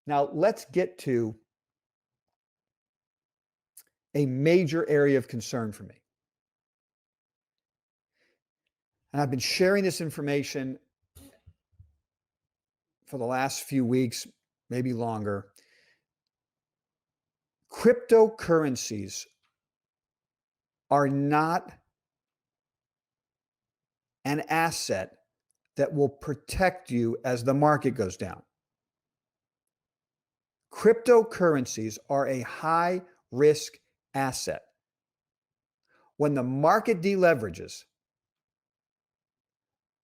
Now let's get to a major area of concern for me. And I've been sharing this information for the last few weeks, maybe longer. Cryptocurrencies are not an asset that will protect you as the market goes down. Cryptocurrencies are a high risk asset. When the market deleverages,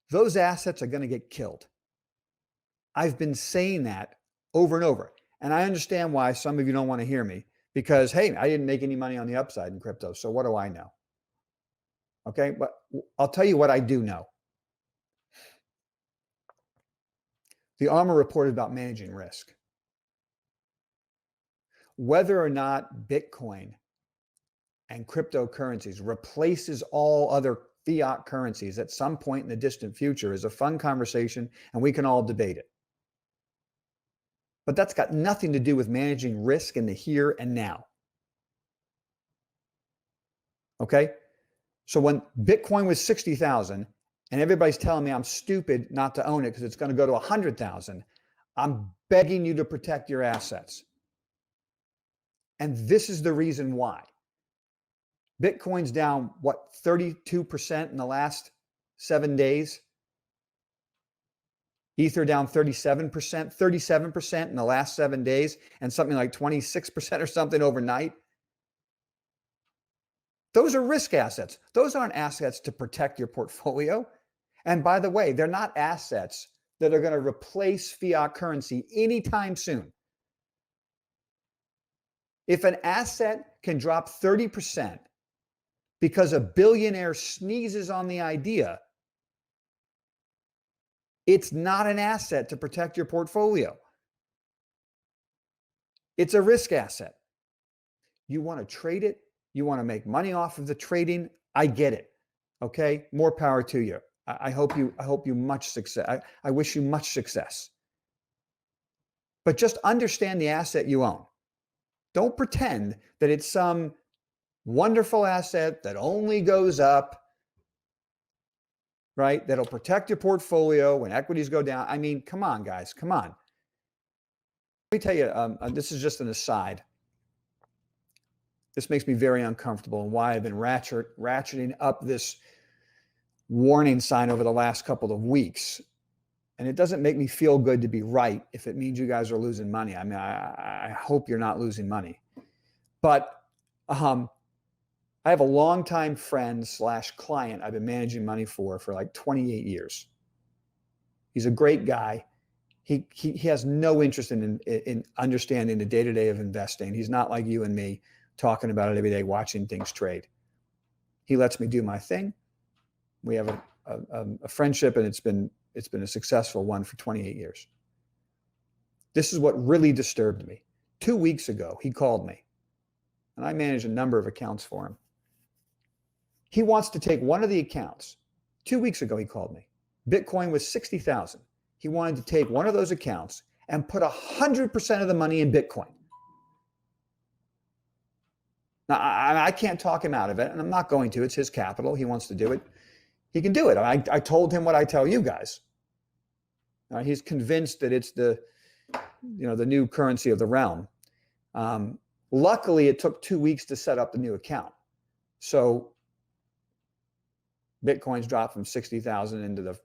those assets are going to get killed. I've been saying that over and over. And I understand why some of you don't want to hear me because, hey, I didn't make any money on the upside in crypto. So what do I know? Okay, but I'll tell you what I do know. The ARMR reported about managing risk. Whether or not Bitcoin and cryptocurrencies replaces all other fiat currencies at some point in the distant future is a fun conversation, and we can all debate it. But that's got nothing to do with managing risk in the here and now. Okay? So when Bitcoin was 60,000 and everybody's telling me I'm stupid not to own it because it's going to go to 100,000, I'm begging you to protect your assets. And this is the reason why. Bitcoin's down, what, 32% in the last 7 days? Ether down 37% in the last 7 days, and something like 26% or something overnight. Those are risk assets. Those aren't assets to protect your portfolio. And by the way, they're not assets that are going to replace fiat currency anytime soon. If an asset can drop 30% because a billionaire sneezes on the idea, it's not an asset to protect your portfolio. It's a risk asset. You want to trade it. You want to make money off of the trading. I get it. Okay. More power to you. I hope you much success. I wish you much success. But just understand the asset you own. Don't pretend that it's some wonderful asset that only goes up, right? That'll protect your portfolio when equities go down. I mean, come on, guys, come on. Let me tell you, this is just an aside. This makes me very uncomfortable and why I've been ratcheting up this warning sign over the last couple of weeks. And it doesn't make me feel good to be right if it means you guys are losing money. I mean, I hope you're not losing money. But I have a longtime friend / client I've been managing money for like 28 years. He's a great guy. He has no interest in understanding the day-to-day of investing. He's not like you and me talking about it every day, watching things trade. He lets me do my thing. We have a friendship, and it's been a successful one for 28 years. This is what really disturbed me. 2 weeks ago, he called me, and I manage a number of accounts for him. He wants to take one of the accounts. 2 weeks ago, he called me. Bitcoin was 60,000. He wanted to take one of those accounts and put 100% of the money in Bitcoin. Now, I can't talk him out of it, and I'm not going to. It's his capital. He wants to do it. He can do it. I told him what I tell you guys. He's convinced that it's the new currency of the realm. Luckily, it took 2 weeks to set up the new account. So Bitcoin's dropped from 60,000 into the,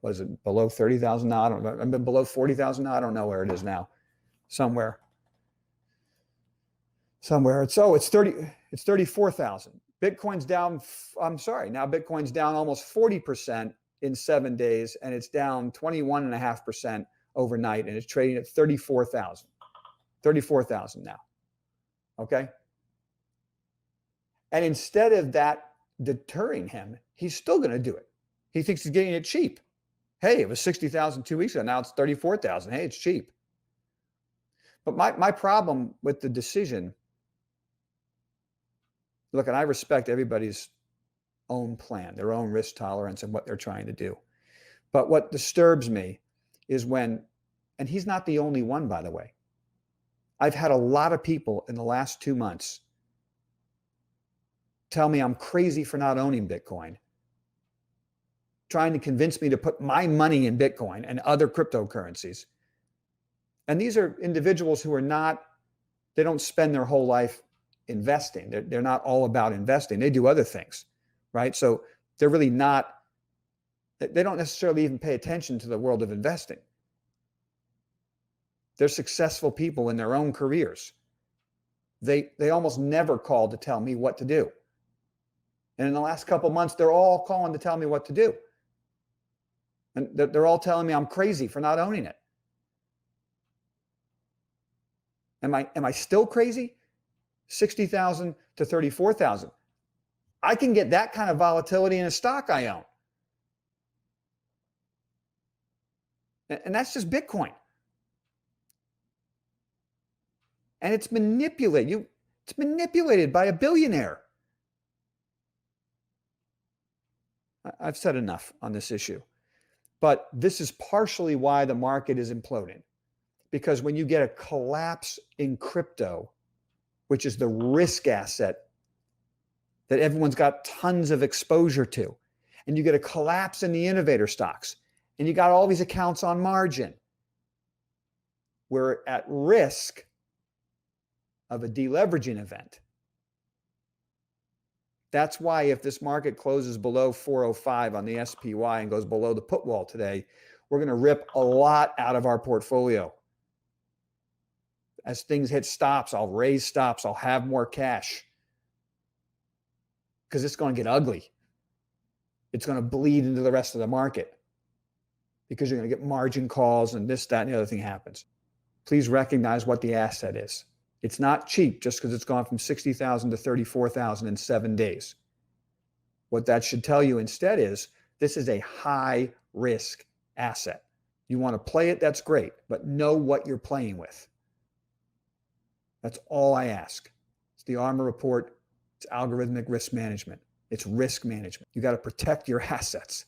what is it, below 30,000 now? I don't know. I've been below 40,000 now. I don't know where it is now. Somewhere. It's 34,000. Bitcoin's down, now Bitcoin's down almost 40% in 7 days, and it's down 21.5% overnight, and it's trading at 34,000. 34,000 now. Okay? And instead of that deterring him, he's still going to do it. He thinks he's getting it cheap. Hey, it was 60,000 2 weeks ago. Now it's 34,000. Hey, it's cheap. But my problem with the decision, look, and I respect everybody's own plan, their own risk tolerance and what they're trying to do. But what disturbs me is when And he's not the only one, by the way. I've had a lot of people in the last 2 months tell me I'm crazy for not owning Bitcoin, trying to convince me to put my money in Bitcoin and other cryptocurrencies. And these are individuals who are not, they don't spend their whole life investing. They're not all about investing. They do other things, right? So they're really not, they don't necessarily even pay attention to the world of investing. They're successful people in their own careers. They almost never call to tell me what to do. And in the last couple of months, they're all calling to tell me what to do. And they're all telling me I'm crazy for not owning it. Am I still crazy? 60,000 to 34,000. I can get that kind of volatility in a stock I own. And that's just Bitcoin. And it's manipulated. It's manipulated by a billionaire. I've said enough on this issue. But this is partially why the market is imploding. Because when you get a collapse in crypto, which is the risk asset that everyone's got tons of exposure to, and you get a collapse in the innovator stocks, and you got all these accounts on margin, we're at risk of a deleveraging event. That's why if this market closes below 405 on the SPY and goes below the put wall today, we're going to rip a lot out of our portfolio. As things hit stops, I'll raise stops. I'll have more cash because it's going to get ugly. It's going to bleed into the rest of the market because you're going to get margin calls and this, that, and the other thing happens. Please recognize what the asset is. It's not cheap just because it's gone from 60,000 to 34,000 in 7 days. What that should tell you instead is this is a high risk asset. You want to play it, that's great, but know what you're playing with. That's all I ask. It's the ARMR report. It's algorithmic risk management. It's risk management. You got to protect your assets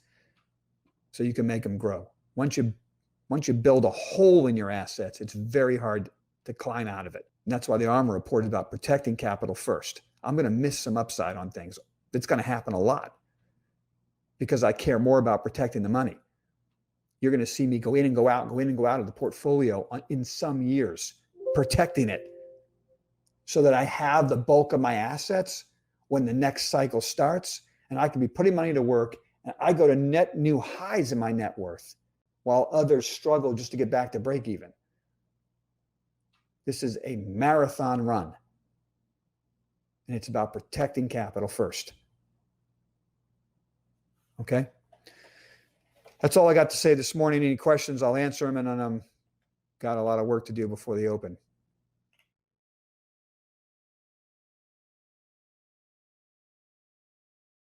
so you can make them grow. Once you build a hole in your assets, it's very hard to climb out of it. And that's why the ARMR report is about protecting capital first. I'm going to miss some upside on things. It's going to happen a lot because I care more about protecting the money. You're going to see me go in and go out, go in and go out of the portfolio in some years, protecting it so that I have the bulk of my assets when the next cycle starts, and I can be putting money to work, and I go to net new highs in my net worth while others struggle just to get back to break even. This is a marathon run, and it's about protecting capital first. Okay? That's all I got to say this morning. Any questions, I'll answer them, and then got a lot of work to do before the open.